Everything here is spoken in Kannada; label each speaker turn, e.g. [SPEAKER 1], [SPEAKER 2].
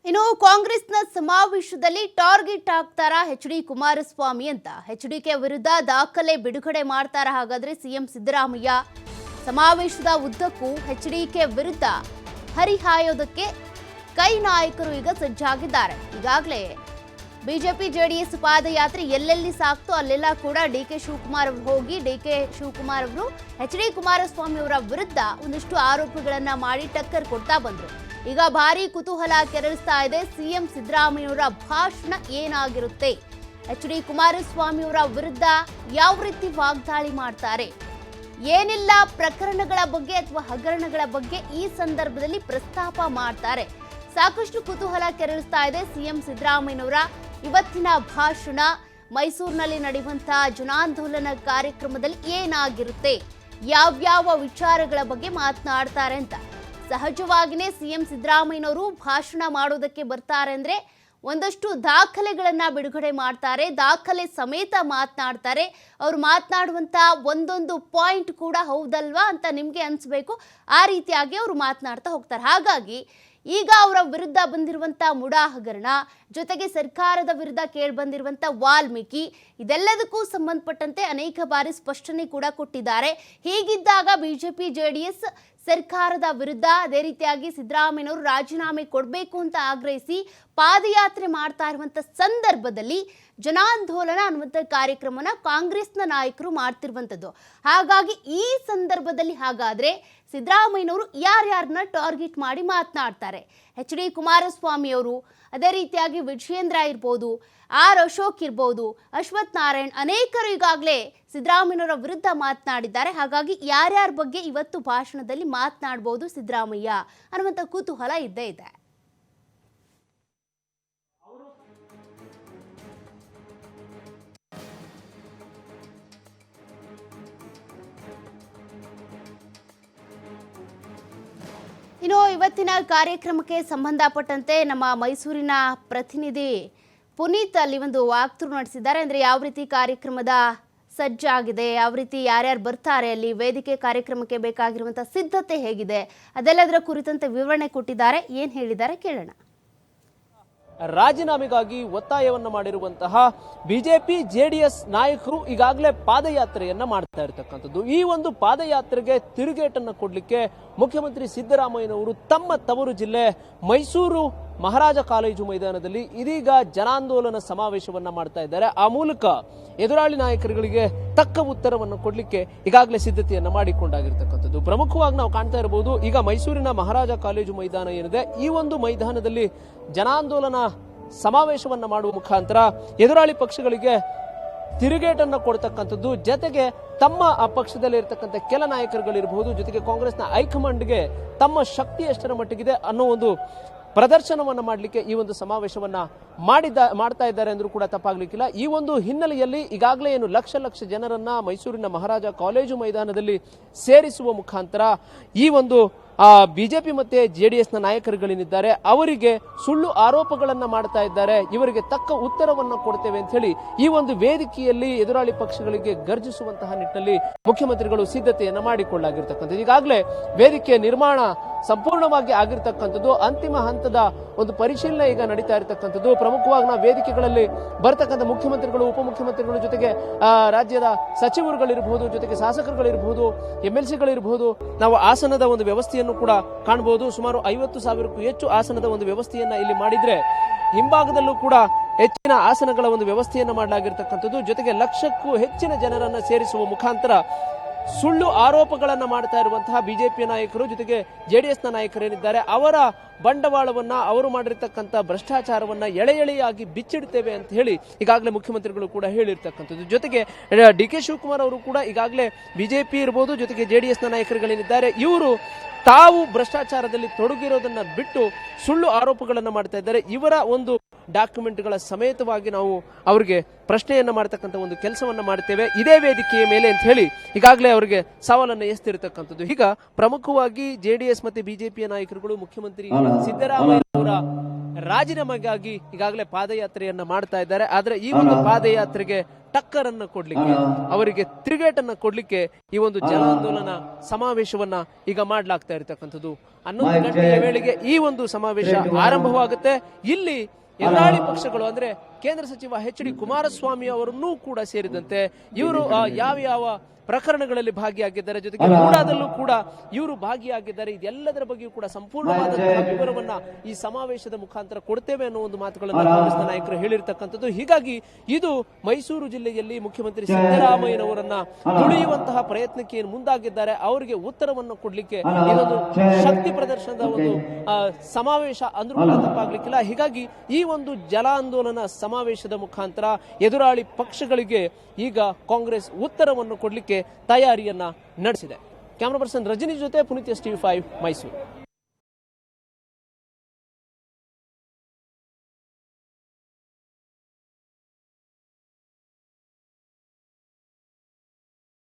[SPEAKER 1] ಇನ್ನು ಕಾಂಗ್ರೆಸ್ನ ಸಮಾವೇಶದಲ್ಲಿ ಟಾರ್ಗೆಟ್ ಆಗ್ತಾರಾ ಎಚ್.ಡಿ. ಕುಮಾರಸ್ವಾಮಿ ಅಂತ ಎಚ್.ಡಿ.ಕೆ ವಿರುದ್ಧ ದಾಖಲೆ ಬಿಡುಗಡೆ ಮಾಡ್ತಾರಾ? ಹಾಗಾದ್ರೆ ಸಿಎಂ ಸಿದ್ದರಾಮಯ್ಯ ಸಮಾವೇಶದ ಉದ್ದಕ್ಕೂ ಎಚ್.ಡಿ.ಕೆ ವಿರುದ್ಧ ಹರಿಹಾಯೋದಕ್ಕೆ ಕೈ ನಾಯಕರು ಈಗ ಸಜ್ಜಾಗಿದ್ದಾರೆ. ಈಗಾಗಲೇ ಬಿಜೆಪಿ ಜೆಡಿಎಸ್ ಪಾದಯಾತ್ರೆ ಎಲ್ಲೆಲ್ಲಿ ಸಾಕ್ತೋ ಅಲ್ಲೆಲ್ಲ ಕೂಡ ಡಿ.ಕೆ. ಶಿವಕುಮಾರ್ ಅವರು ಹೋಗಿ ಡಿ.ಕೆ. ಶಿವಕುಮಾರ್ ಅವರು ಎಚ್.ಡಿ. ಕುಮಾರಸ್ವಾಮಿ ಅವರ ವಿರುದ್ಧ ಒಂದಷ್ಟು ಆರೋಪಗಳನ್ನ ಮಾಡಿ ಟಕ್ಕರ್ ಕೊಡ್ತಾ ಬಂದ್ರು. ಈಗ ಭಾರಿ ಕುತೂಹಲ ಕೆರಳಿಸ್ತಾ ಇದೆ. ಸಿಎಂ ಸಿದ್ದರಾಮಯ್ಯವರ ಭಾಷಣ ಏನಾಗಿರುತ್ತೆ, ಎಚ್.ಡಿ. ಕುಮಾರಸ್ವಾಮಿ ಅವರ ವಿರುದ್ಧ ಯಾವ ರೀತಿ ವಾಗ್ದಾಳಿ ಮಾಡ್ತಾರೆ, ಏನೆಲ್ಲ ಪ್ರಕರಣಗಳ ಬಗ್ಗೆ ಅಥವಾ ಹಗರಣಗಳ ಬಗ್ಗೆ ಈ ಸಂದರ್ಭದಲ್ಲಿ ಪ್ರಸ್ತಾಪ ಮಾಡ್ತಾರೆ, ಸಾಕಷ್ಟು ಕುತೂಹಲ ಕೆರಳಿಸ್ತಾ ಇದೆ. ಸಿಎಂ ಸಿದ್ದರಾಮಯ್ಯನವರ ಇವತ್ತಿನ ಭಾಷಣ, ಮೈಸೂರಿನಲ್ಲಿ ನಡೆಯುವಂತಹ ಜನಾಂದೋಲನ ಕಾರ್ಯಕ್ರಮದಲ್ಲಿ ಏನಾಗಿರುತ್ತೆ, ಯಾವ್ಯಾವ ವಿಚಾರಗಳ ಬಗ್ಗೆ ಮಾತನಾಡ್ತಾರೆ ಅಂತ. ಸಹಜವಾಗಿಯೇ ಸಿಎಂ ಸಿದ್ದರಾಮಯ್ಯನವರು ಭಾಷಣ ಮಾಡೋದಕ್ಕೆ ಬರ್ತಾರೆ ಅಂದ್ರೆ ಒಂದಷ್ಟು ದಾಖಲೆಗಳನ್ನ ಬಿಡುಗಡೆ ಮಾಡ್ತಾರೆ, ದಾಖಲೆ ಸಮೇತ ಮಾತನಾಡ್ತಾರೆ. ಅವ್ರು ಮಾತನಾಡುವಂತ ಒಂದೊಂದು ಪಾಯಿಂಟ್ ಕೂಡ ಹೌದಲ್ವಾ ಅಂತ ನಿಮ್ಗೆ ಅನ್ಸ್ಬೇಕು. ಆ ರೀತಿಯಾಗಿ ಅವರು ಮಾತನಾಡ್ತಾ ಹೋಗ್ತಾರೆ. ಹಾಗಾಗಿ ಈಗ ಅವರ ವಿರುದ್ಧ ಬಂದಿರುವಂತ ಮುಡಾ ಹಗರಣ, ಜೊತೆಗೆ ಸರ್ಕಾರದ ವಿರುದ್ಧ ಕೇಳಿಬಂದಿರುವಂತ ವಾಲ್ಮೀಕಿ, ಇದೆಲ್ಲದಕ್ಕೂ ಸಂಬಂಧಪಟ್ಟಂತೆ ಅನೇಕ ಬಾರಿ ಸ್ಪಷ್ಟನೆ ಕೂಡ ಕೊಟ್ಟಿದ್ದಾರೆ. ಹೀಗಿದ್ದಾಗ ಬಿಜೆಪಿ ಜೆಡಿಎಸ್ ಸರ್ಕಾರದ ವಿರುದ್ಧ ಅದೇ ರೀತಿಯಾಗಿ ಸಿದ್ದರಾಮಯ್ಯನವರು ರಾಜೀನಾಮೆ ಕೊಡಬೇಕು ಅಂತ ಆಗ್ರಹಿಸಿ ಪಾದಯಾತ್ರೆ ಮಾಡ್ತಾ ಇರುವಂತ ಸಂದರ್ಭದಲ್ಲಿ ಜನಾಂದೋಲನ ಅನ್ನುವಂಥ ಕಾರ್ಯಕ್ರಮನ ಕಾಂಗ್ರೆಸ್ನ ನಾಯಕರು ಮಾಡ್ತಿರುವಂಥದ್ದು. ಹಾಗಾಗಿ ಈ ಸಂದರ್ಭದಲ್ಲಿ ಹಾಗಾದ್ರೆ ಸಿದ್ದರಾಮಯ್ಯನವರು ಯಾರ್ಯಾರನ್ನ ಟಾರ್ಗೆಟ್ ಮಾಡಿ ಮಾತನಾಡ್ತಾರೆ? ಎಚ್.ಡಿ. ಕುಮಾರಸ್ವಾಮಿ ಅವರು, ಅದೇ ರೀತಿಯಾಗಿ ವಿಜಯೇಂದ್ರ ಇರ್ಬೋದು, ಆರ್ ಅಶೋಕ್ ಇರ್ಬೋದು, ಅಶ್ವಥ್ ನಾರಾಯಣ್, ಅನೇಕರು ಈಗಾಗಲೇ ಸಿದ್ದರಾಮಯ್ಯನವರ ವಿರುದ್ಧ ಮಾತನಾಡಿದ್ದಾರೆ. ಹಾಗಾಗಿ ಯಾರ್ಯಾರ ಬಗ್ಗೆ ಇವತ್ತು ಭಾಷಣದಲ್ಲಿ ಮಾತನಾಡಬಹುದು ಸಿದ್ದರಾಮಯ್ಯ ಅನ್ನುವಂಥ ಕುತೂಹಲ ಇದ್ದೇ ಇದೆ. ಇನ್ನು ಇವತ್ತಿನ ಕಾರ್ಯಕ್ರಮಕ್ಕೆ ಸಂಬಂಧಪಟ್ಟಂತೆ ನಮ್ಮ ಮೈಸೂರಿನ ಪ್ರತಿನಿಧಿ ಪುನೀತ್ ಅಲ್ಲಿ ಒಂದು ವಾಕ್ಥ್ರೂ ನಡೆಸಿದ್ದಾರೆ. ಅಂದರೆ ಯಾವ ರೀತಿ ಕಾರ್ಯಕ್ರಮದ ಸಜ್ಜಾಗಿದೆ, ಯಾವ ರೀತಿ ಯಾರ್ಯಾರು ಬರ್ತಾರೆ, ಅಲ್ಲಿ ವೇದಿಕೆ ಕಾರ್ಯಕ್ರಮಕ್ಕೆ ಬೇಕಾಗಿರುವಂಥ ಸಿದ್ಧತೆ ಹೇಗಿದೆ, ಅದೆಲ್ಲದರ ಕುರಿತಂತೆ ವಿವರಣೆ ಕೊಟ್ಟಿದ್ದಾರೆ. ಏನು ಹೇಳಿದ್ದಾರೆ ಕೇಳೋಣ.
[SPEAKER 2] ರಾಜೀನಾಮೆಗಾಗಿ ಒತ್ತಾಯವನ್ನ ಮಾಡಿರುವಂತಹ ಬಿಜೆಪಿ ಜೆಡಿಎಸ್ ನಾಯಕರು ಈಗಾಗಲೇ ಪಾದಯಾತ್ರೆಯನ್ನ ಮಾಡ್ತಾ ಇರತಕ್ಕಂಥದ್ದು. ಈ ಒಂದು ಪಾದಯಾತ್ರೆಗೆ ತಿರುಗೇಟನ್ನ ಕೊಡ್ಲಿಕ್ಕೆ ಮುಖ್ಯಮಂತ್ರಿ ಸಿದ್ದರಾಮಯ್ಯನವರು ತಮ್ಮ ತವರು ಜಿಲ್ಲೆ ಮೈಸೂರು ಮಹಾರಾಜ ಕಾಲೇಜು ಮೈದಾನದಲ್ಲಿ ಇದೀಗ ಜನಾಂದೋಲನ ಸಮಾವೇಶವನ್ನ ಮಾಡ್ತಾ ಇದ್ದಾರೆ. ಆ ಮೂಲಕ ಎದುರಾಳಿ ನಾಯಕರುಗಳಿಗೆ ತಕ್ಕ ಉತ್ತರವನ್ನು ಕೊಡ್ಲಿಕ್ಕೆ ಈಗಾಗಲೇ ಸಿದ್ಧತೆಯನ್ನ ಮಾಡಿಕೊಂಡಾಗಿರ್ತಕ್ಕಂಥದ್ದು. ಪ್ರಮುಖವಾಗಿ ನಾವು ಕಾಣ್ತಾ ಇರಬಹುದು, ಈಗ ಮೈಸೂರಿನ ಮಹಾರಾಜ ಕಾಲೇಜು ಮೈದಾನ ಏನಿದೆ, ಈ ಒಂದು ಮೈದಾನದಲ್ಲಿ ಜನಾಂದೋಲನ ಸಮಾವೇಶವನ್ನ ಮಾಡುವ ಮುಖಾಂತರ ಎದುರಾಳಿ ಪಕ್ಷಗಳಿಗೆ ತಿರುಗೇಟನ್ನು ಕೊಡ್ತಕ್ಕಂಥದ್ದು, ಜೊತೆಗೆ ತಮ್ಮ ಆ ಪಕ್ಷದಲ್ಲಿ ಇರತಕ್ಕಂಥ ಕೆಲ ನಾಯಕರುಗಳಿರಬಹುದು, ಜೊತೆಗೆ ಕಾಂಗ್ರೆಸ್ನ ಹೈಕಮಾಂಡ್ಗೆ ತಮ್ಮ ಶಕ್ತಿ ಎಷ್ಟರ ಮಟ್ಟಿಗಿದೆ ಅನ್ನೋ ಒಂದು ಪ್ರದರ್ಶನವನ್ನ ಮಾಡಲಿಕ್ಕೆ ಈ ಒಂದು ಸಮಾವೇಶವನ್ನ ಮಾಡ್ತಾ ಇದ್ದಾರೆ ಅಂದ್ರೂ ಕೂಡ ತಪ್ಪಾಗ್ಲಿಕ್ಕಿಲ್ಲ. ಈ ಒಂದು ಹಿನ್ನೆಲೆಯಲ್ಲಿ ಈಗಾಗಲೇ ಏನು ಲಕ್ಷ ಲಕ್ಷ ಜನರನ್ನ ಮೈಸೂರಿನ ಮಹಾರಾಜ ಕಾಲೇಜು ಮೈದಾನದಲ್ಲಿ ಸೇರಿಸುವ ಮುಖಾಂತರ ಈ ಒಂದು ಬಿಜೆಪಿ ಮತ್ತೆ ಜೆಡಿಎಸ್ನ ನಾಯಕರುಗಳೇನಿದ್ದಾರೆ ಅವರಿಗೆ ಸುಳ್ಳು ಆರೋಪಗಳನ್ನ ಮಾಡ್ತಾ ಇದ್ದಾರೆ, ಇವರಿಗೆ ತಕ್ಕ ಉತ್ತರವನ್ನು ಕೊಡ್ತೇವೆ ಅಂತ ಹೇಳಿ ಈ ಒಂದು ವೇದಿಕೆಯಲ್ಲಿ ಎದುರಾಳಿ ಪಕ್ಷಗಳಿಗೆ ಗರ್ಜಿಸುವಂತಹ ನಿಟ್ಟಿನಲ್ಲಿ ಮುಖ್ಯಮಂತ್ರಿಗಳು ಸಿದ್ಧತೆಯನ್ನ ಮಾಡಿಕೊಳ್ಳಾಗಿರ್ತಕ್ಕಂಥದ್ದು. ಈಗಾಗಲೇ ವೇದಿಕೆ ನಿರ್ಮಾಣ ಸಂಪೂರ್ಣವಾಗಿ ಆಗಿರ್ತಕ್ಕಂಥದ್ದು, ಅಂತಿಮ ಹಂತದ ಒಂದು ಪರಿಶೀಲನೆ ಈಗ ನಡೀತಾ ಇರತಕ್ಕಂಥದ್ದು. ಪ್ರಮುಖವಾಗಿ ನಾವು ವೇದಿಕೆಗಳಲ್ಲಿ ಬರ್ತಕ್ಕಂಥ ಮುಖ್ಯಮಂತ್ರಿಗಳು, ಉಪಮುಖ್ಯಮಂತ್ರಿಗಳು, ಜೊತೆಗೆ ರಾಜ್ಯದ ಸಚಿವರುಗಳಿರಬಹುದು, ಜೊತೆಗೆ ಶಾಸಕರುಗಳಿರಬಹುದು, MLCಗಳಿರಬಹುದು, ನಾವು ಆಸನದ ಒಂದು ವ್ಯವಸ್ಥೆಯನ್ನು ಕೂಡ ಕಾಣಬಹುದು. ಸುಮಾರು 50,000ಕ್ಕೂ ಹೆಚ್ಚು ಆಸನದ ಒಂದು ವ್ಯವಸ್ಥೆಯನ್ನ ಇಲ್ಲಿ ಮಾಡಿದ್ರೆ ಹಿಂಭಾಗದಲ್ಲೂ ಕೂಡ ಹೆಚ್ಚಿನ ಆಸನಗಳ ಒಂದು ವ್ಯವಸ್ಥೆಯನ್ನ ಮಾಡಲಾಗಿರ್ತಕ್ಕಂಥದ್ದು. ಜೊತೆಗೆ ಲಕ್ಷಕ್ಕೂ ಹೆಚ್ಚಿನ ಜನರನ್ನ ಸೇರಿಸುವ ಮುಖಾಂತರ ಸುಳ್ಳು ಆರೋಪಗಳನ್ನ ಮಾಡ್ತಾ ಇರುವಂತಹ ಬಿಜೆಪಿ ನಾಯಕರು, ಜೊತೆಗೆ ಜೆಡಿಎಸ್ನ ನಾಯಕರೇನಿದ್ದಾರೆ ಅವರ ಬಂಡವಾಳವನ್ನ, ಅವರು ಮಾಡಿರ್ತಕ್ಕಂಥ ಭ್ರಷ್ಟಾಚಾರವನ್ನ ಎಳೆ ಎಳೆಯಾಗಿ ಬಿಚ್ಚಿಡ್ತೇವೆ ಅಂತ ಹೇಳಿ ಈಗಾಗಲೇ ಮುಖ್ಯಮಂತ್ರಿಗಳು ಕೂಡ ಹೇಳಿರ್ತಕ್ಕಂಥದ್ದು. ಜೊತೆಗೆ ಡಿ.ಕೆ. ಶಿವಕುಮಾರ್ ಅವರು ಕೂಡ ಈಗಾಗಲೇ ಬಿಜೆಪಿ ಇರಬಹುದು, ಜೊತೆಗೆ ಜೆಡಿಎಸ್ನ ನಾಯಕರುಗಳೇನಿದ್ದಾರೆ ಇವರು ತಾವು ಭ್ರಷ್ಟಾಚಾರದಲ್ಲಿ ತೊಡಗಿರೋದನ್ನ ಬಿಟ್ಟು ಸುಳ್ಳು ಆರೋಪಗಳನ್ನ ಮಾಡ್ತಾ ಇದ್ದಾರೆ. ಇವರ ಒಂದು ಡಾಕ್ಯುಮೆಂಟ್ಗಳ ಸಮೇತವಾಗಿ ನಾವು ಅವರಿಗೆ ಪ್ರಶ್ನೆಯನ್ನ ಮಾಡತಕ್ಕಂಥ ಒಂದು ಕೆಲಸವನ್ನ ಮಾಡ್ತೇವೆ ಇದೇ ವೇದಿಕೆಯ ಮೇಲೆ ಅಂತ ಹೇಳಿ ಈಗಾಗಲೇ ಅವರಿಗೆ ಸವಾಲನ್ನು ಎಸ್ತಿರತಕ್ಕಂಥದ್ದು. ಈಗ ಪ್ರಮುಖವಾಗಿ ಜೆಡಿಎಸ್ ಮತ್ತೆ ಬಿಜೆಪಿಯ ನಾಯಕರುಗಳು ಮುಖ್ಯಮಂತ್ರಿ ಸಿದ್ದರಾಮಯ್ಯ ಅವರ ರಾಜೀನಾಮೆಗಾಗಿ ಈಗಾಗಲೇ ಪಾದಯಾತ್ರೆಯನ್ನ ಮಾಡ್ತಾ ಇದ್ದಾರೆ. ಆದ್ರೆ ಈ ಒಂದು ಪಾದಯಾತ್ರೆಗೆ ಟಕ್ಕರ್ ಅನ್ನು ಕೊಡ್ಲಿಕ್ಕೆ, ಅವರಿಗೆ ತಿರುಗೇಟನ್ನ ಕೊಡ್ಲಿಕ್ಕೆ ಈ ಒಂದು ಜನಾಂದೋಲನ ಸಮಾವೇಶವನ್ನ ಈಗ ಮಾಡ್ಲಾಗ್ತಾ ನಡೀತಾ ಇರತಕ್ಕಂಥದ್ದು. 11 ಗಂಟೆಯ ವೇಳೆಗೆ ಈ ಒಂದು ಸಮಾವೇಶ ಆರಂಭವಾಗುತ್ತೆ. ಇಲ್ಲಿ ಎದುರಾಳಿ ಪಕ್ಷಗಳು ಅಂದ್ರೆ ಕೇಂದ್ರ ಸಚಿವ ಎಚ್ ಡಿ ಕುಮಾರಸ್ವಾಮಿ ಅವರನ್ನೂ ಕೂಡ ಸೇರಿದಂತೆ ಇವರು ಯಾವ ಪ್ರಕರಣಗಳಲ್ಲಿ ಭಾಗಿಯಾಗಿದ್ದಾರೆ, ಜೊತೆಗೆ ಮೂಡಾದಲ್ಲೂ ಕೂಡ ಇವರು ಭಾಗಿಯಾಗಿದ್ದಾರೆ, ಇದೆಲ್ಲದರ ಬಗ್ಗೆಯೂ ಕೂಡ ಸಂಪೂರ್ಣವಾದಂತಹ ವಿವರವನ್ನ ಈ ಸಮಾವೇಶದ ಮುಖಾಂತರ ಕೊಡ್ತೇವೆ ಅನ್ನೋ ಒಂದು ಮಾತುಗಳನ್ನು ಕಾಂಗ್ರೆಸ್ನ ನಾಯಕರು ಹೇಳಿರ್ತಕ್ಕಂಥದ್ದು. ಹೀಗಾಗಿ ಇದು ಮೈಸೂರು ಜಿಲ್ಲೆಯಲ್ಲಿ ಮುಖ್ಯಮಂತ್ರಿ ಸಿದ್ದರಾಮಯ್ಯನವರನ್ನ ತುಳಿಯುವಂತಹ ಪ್ರಯತ್ನಕ್ಕೆ ಏನು ಮುಂದಾಗಿದ್ದಾರೆ ಅವರಿಗೆ ಉತ್ತರವನ್ನು ಕೊಡ್ಲಿಕ್ಕೆ ಇದೊಂದು ಶಕ್ತಿ ಪ್ರದರ್ಶನದ ಒಂದು ಸಮಾವೇಶ ಅಂದ್ರೂ ಕೂಡ ತಪ್ಪಾಗ್ಲಿಕ್ಕಿಲ್ಲ. ಹೀಗಾಗಿ ಈ ಒಂದು ಜಲ ಆಂದೋಲನ ಸಮಾವೇಶದ ಮುಖಾಂತರ ಎದುರಾಳಿ ಪಕ್ಷಗಳಿಗೆ ಈಗ ಕಾಂಗ್ರೆಸ್ ಉತ್ತರವನ್ನು ಕೊಡ್ಲಿಕ್ಕೆ ತಯಾರಿಯನ್ನ ನಡೆಸಿದೆ. ಕ್ಯಾಮರಾ ಪರ್ಸನ್ ರಜನಿ ಜೊತೆ ಪುನೀತ್, ಟಿವಿ5 ಮೈಸೂರು.